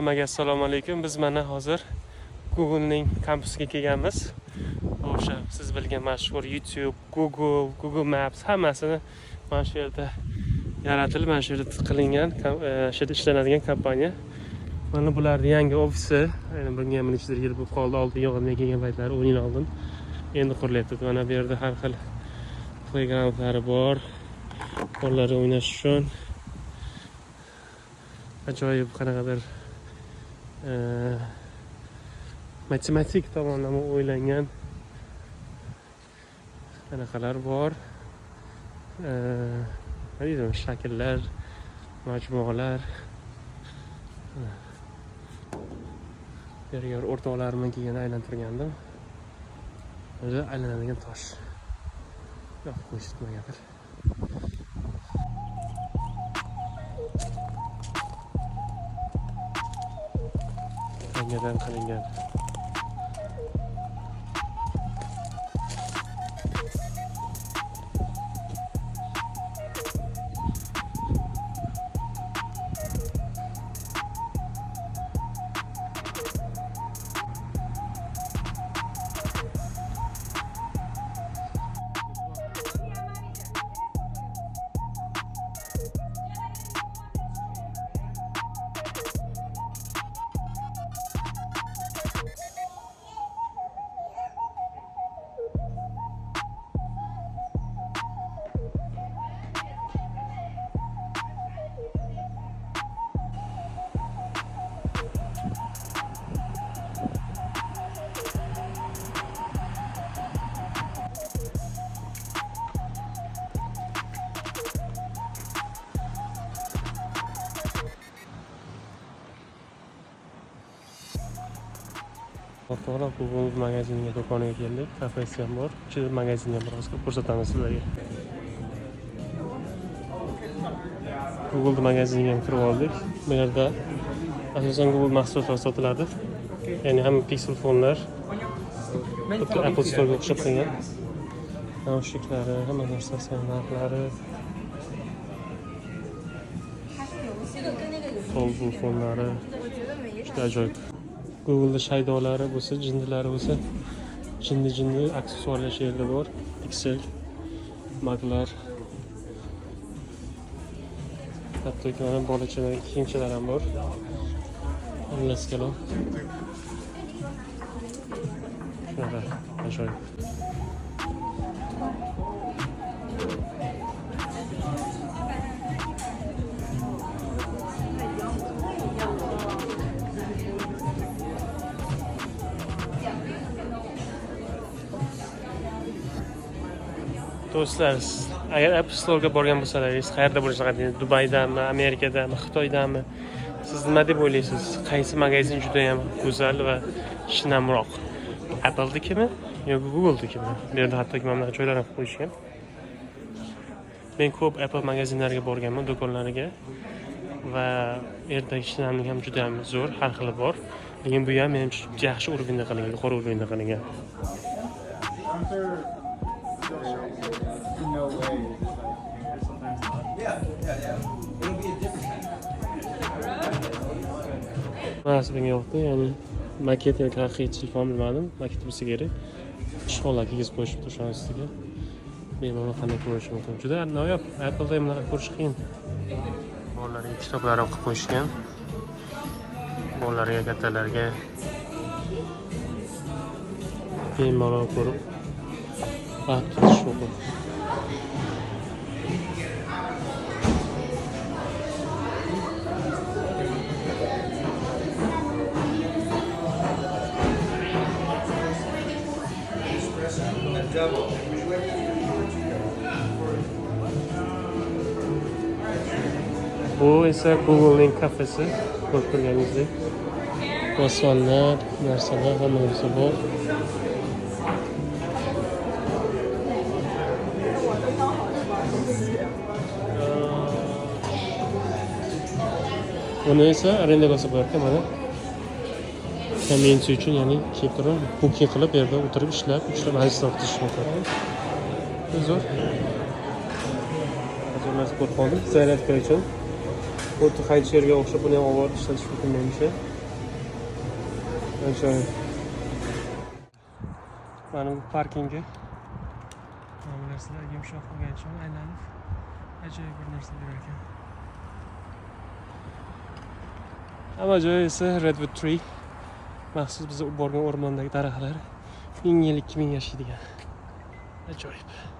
Hammaga assalomu alaykum. Biz mana hozir Google'ning kampusiga kelganmiz. O'sha siz bilgan mashhur YouTube, Google Maps hammasini mana shu yerda yaratilib, mana shu yerda qilingan, shu yerda ishlanadigan kompaniya. Mana bularning yangi ofisi, bunga ham necha yil bo'lib qoldi. Oldin yo'q, men kelgan paytlari 10 yil oldin endi qurilyapti. Mana bu yerda har xil playgroundlari bor. Bolalar o'ynash uchun ajoyib qanaqadir matematik tomonlama o'ylangan qanaqalar bor. Shakllar, majmualar. Yerga o'rtoqlarimni kelganda aylantirgandim. O'zi aylanadigan tosh. Yo'q, qo'yishmagandir. Tangadan qilingan. O'rtoqlar, Google magaziniga do'koniga keldik. Kafesi ham bor. Ichida magazinni ham biroz ko'rsatamiz sizlarga. Google magaziniga ham kirib oldik. Bu yerda asosan Google mahsulotlari sotiladi. Ya'ni hamma Pixel fonlar, xuddi Apple Store'ga o'xshab qolgan. Naushniklari, hamma narsasi, narxlari. Google fonlari. Juda ajoyib. Google'da shaydolari bo'lsa, jindilari bo'lsa, jindi aksessuarlar shu yerda bor. Pixel, maglar. Hattoki mana bolachalar, kiyimchalar ham bor. Allaskalam. Shunaqa ajoyib. Do'stlar, agar Apple Store'ga borgan bo'lsalaringiz, qayerda bo'lishini qadring, Dubaydami, Amerikadami, Xitoydami, siz nima deb o'ylaysiz? Qaysi magazin juda ham go'zal va shinamroq? Apple'nikimi yoki Google'nikimi? Bu yerda hattoki mana bunaqa joylar ham qo'yishgan. Men ko'p Apple magazinlariga borganman, do'konlariga va yerdagi shinamlik ham juda ham zo'r, har xili bor. Lekin bu ham menimcha yaxshi urovenda qilingan, yuqori urovenda qilingan. No way. It'll be a different time. Mana bunga yo'qdi, ya'ni maket yoki haqiqiy telefon bilmadim. Maket bo'lsa kerak. Ishxonlar kiygizib qo'yishibdi o'sha ustiga. Bemalol qanday ko'rish mumkin. Juda noyob. Apple'da ham bunaqa ko'rish qiyin. Bolalarga kitoblar ham qilib qo'yishgan. Bolalarga, kattalarga bemalol ko'rib vaqt ketish mumkin. Bu esa Google'ning kafesi. Ko'rib turganingizdek. Osmonlar, narsalar hammasi bor. Buni esa arendaga olsa bo'larkan, mana. Kommensiya uchun, ya'ni kelib turib, booking qilib, yerda o'tirib ishlab, majlisda o'tish mumkin. Zo'r. Hozir ko'rib qoldim. Zaryadka uchun. Xuddi haycherga o'xshab buni ham olib ishlatish mumkin menimcha. Ajoyib. Mana bu parkingi. Mana bu narsalar yumshoq bo'lgancha aylanib ajoyib bir narsa berar ekan. Ammo joyi esa Redwood Tree. Maxsus biz borgan o'rmondagi daraxtlar 1000 yil, 2000 yashaydigan. Ajoyib.